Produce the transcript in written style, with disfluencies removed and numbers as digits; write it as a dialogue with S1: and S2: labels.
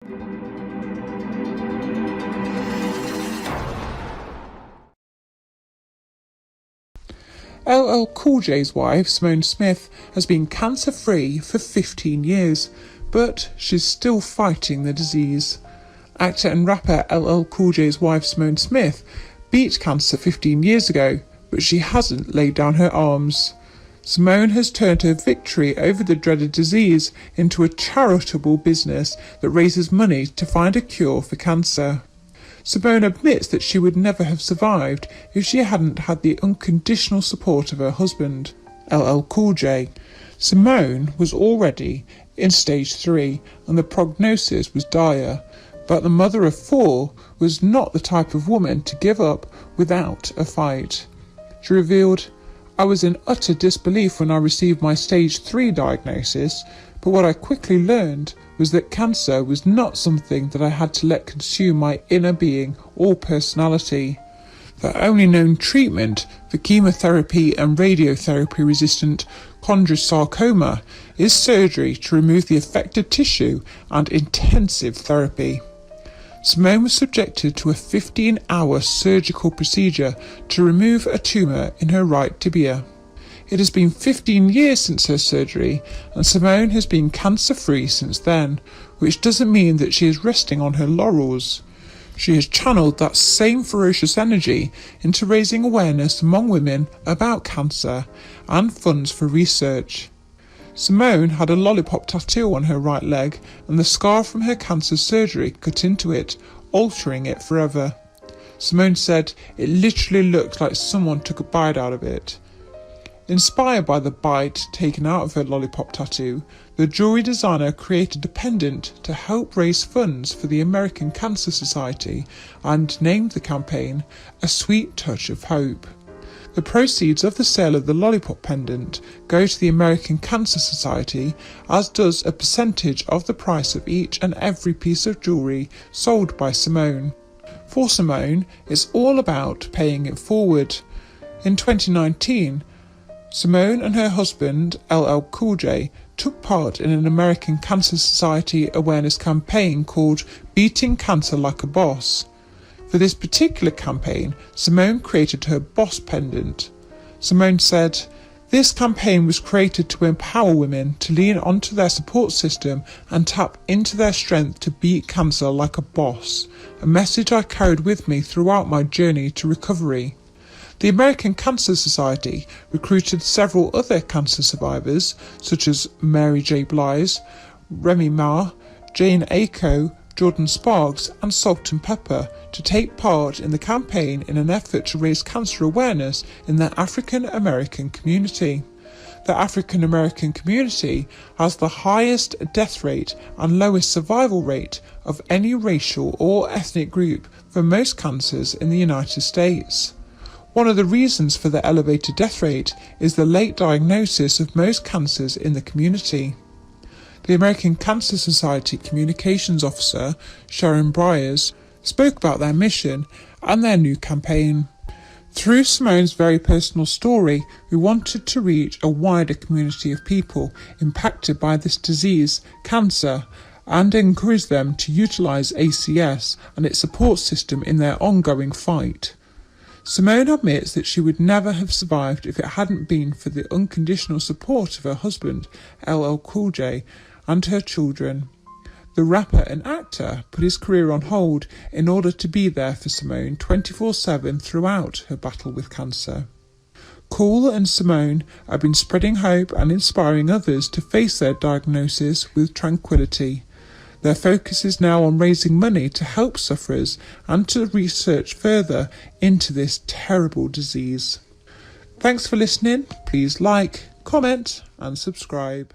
S1: LL Cool J's wife, Simone Smith, has been cancer-free for 15 years, but she's still fighting the disease. Actor and rapper LL Cool J's wife, Simone Smith, beat cancer 15 years ago, but she hasn't laid down her arms. Simone has turned her victory over the dreaded disease into a charitable business that raises money to find a cure for cancer. Simone admits that she would never have survived if she hadn't had the unconditional support of her husband, LL Cool J. Simone was already in stage 3 and the prognosis was dire, but the mother of 4 was not the type of woman to give up without a fight. She revealed, "I was in utter disbelief when I received my stage 3 diagnosis, but what I quickly learned was that cancer was not something that I had to let consume my inner being or personality. The only known treatment for chemotherapy and radiotherapy resistant chondrosarcoma is surgery to remove the affected tissue and intensive therapy." Simone was subjected to a 15-hour surgical procedure to remove a tumour in her right tibia. It has been 15 years since her surgery, and Simone has been cancer-free since then, which doesn't mean that she is resting on her laurels. She has channeled that same ferocious energy into raising awareness among women about cancer and funds for research. Simone had a lollipop tattoo on her right leg, and the scar from her cancer surgery cut into it, altering it forever. Simone said it literally looked like someone took a bite out of it. Inspired by the bite taken out of her lollipop tattoo, the jewelry designer created a pendant to help raise funds for the American Cancer Society and named the campaign A Sweet Touch of Hope. The proceeds of the sale of the lollipop pendant go to the American Cancer Society, as does a percentage of the price of each and every piece of jewellery sold by Simone. For Simone, it's all about paying it forward. In 2019, Simone and her husband, LL Cool J, took part in an American Cancer Society awareness campaign called Beating Cancer Like a Boss. For this particular campaign, Simone created her Boss pendant. Simone said, "This campaign was created to empower women to lean onto their support system and tap into their strength to beat cancer like a boss, a message I carried with me throughout my journey to recovery." The American Cancer Society recruited several other cancer survivors, such as Mary J. Blige, Remy Ma, Jane Aiko, Jordan Sparks and Salt-N-Pepa to take part in the campaign in an effort to raise cancer awareness in the African American community. The African American community has the highest death rate and lowest survival rate of any racial or ethnic group for most cancers in the United States. One of the reasons for the elevated death rate is the late diagnosis of most cancers in the community. The American Cancer Society Communications Officer, Sharon Byers, spoke about their mission and their new campaign. Through Simone's very personal story, we wanted to reach a wider community of people impacted by this disease, cancer, and encourage them to utilise ACS and its support system in their ongoing fight. Simone admits that she would never have survived if it hadn't been for the unconditional support of her husband, LL Cool J, and her children. The rapper and actor put his career on hold in order to be there for Simone 24/7 throughout her battle with cancer. Cool and Simone have been spreading hope and inspiring others to face their diagnosis with tranquility. Their focus is now on raising money to help sufferers and to research further into this terrible disease. Thanks for listening. Please like, comment and subscribe.